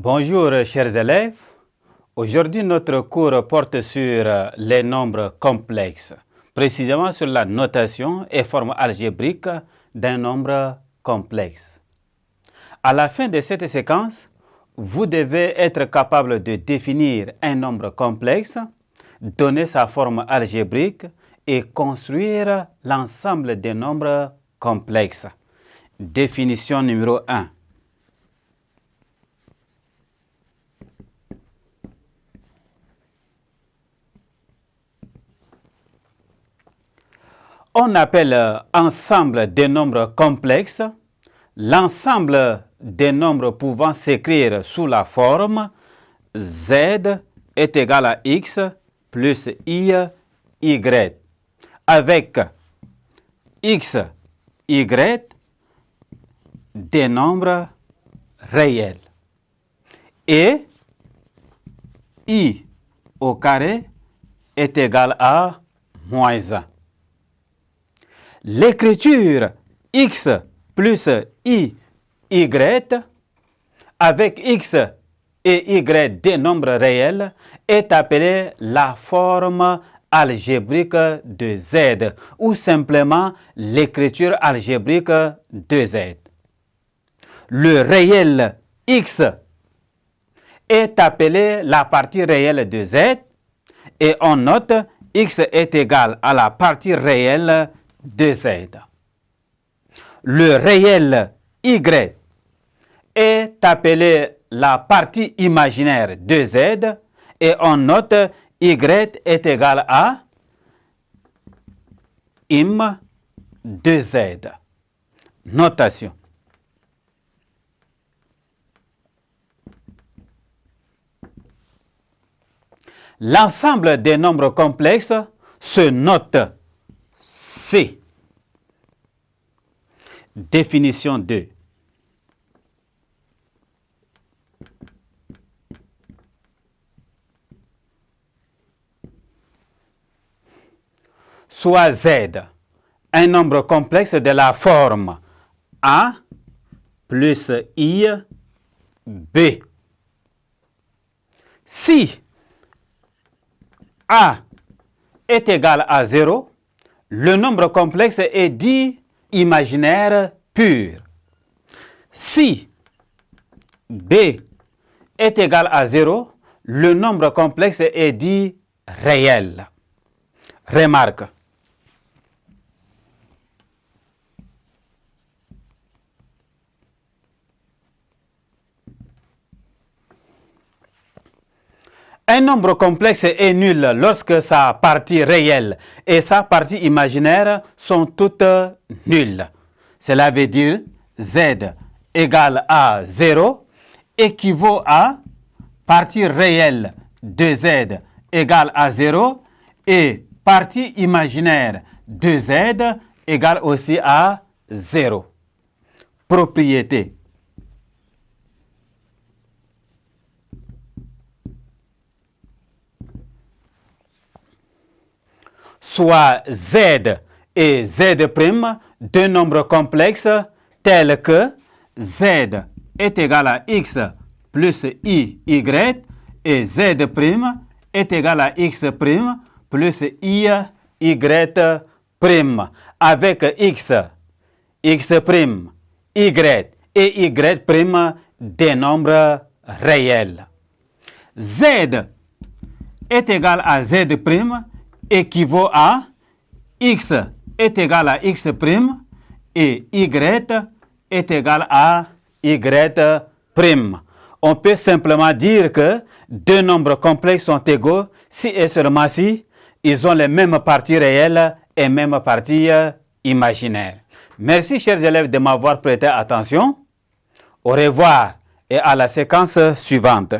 Bonjour chers élèves, aujourd'hui notre cours porte sur les nombres complexes, précisément sur la notation et forme algébrique d'un nombre complexe. À la fin de cette séquence, vous devez être capable de définir un nombre complexe, donner sa forme algébrique et construire l'ensemble des nombres complexes. Définition numéro 1. On appelle ensemble des nombres complexes l'ensemble des nombres pouvant s'écrire sous la forme z est égal à x plus i, y, avec x, y des nombres réels et i au carré est égal à moins 1. L'écriture x plus i, y avec x et y des nombres réels est appelée la forme algébrique de z ou simplement l'écriture algébrique de z. Le réel x est appelé la partie réelle de z et on note x est égal à la partie réelle de z. Le réel y est appelé la partie imaginaire de z et on note y est égal à im de z. Notation. L'ensemble des nombres complexes se note C. Définition 2. Soit z un nombre complexe de la forme a plus i, b. Si a est égal à 0, le nombre complexe est dit imaginaire pur. Si b est égal à 0, le nombre complexe est dit réel. Remarque. Un nombre complexe est nul lorsque sa partie réelle et sa partie imaginaire sont toutes nulles. Cela veut dire z égale à 0 équivaut à partie réelle de z égale à 0 et partie imaginaire de z égale aussi à 0. Propriété. Soit z et z', deux nombres complexes tels que z est égal à x plus i, y et z' est égal à x' plus i, y', avec x, x', y et y' des nombres réels. Z est égal à z' équivaut à x est égal à x' et y est égal à y'. On peut simplement dire que deux nombres complexes sont égaux si et seulement si ils ont les mêmes parties réelles et mêmes parties imaginaires. Merci chers élèves de m'avoir prêté attention. Au revoir et à la séquence suivante.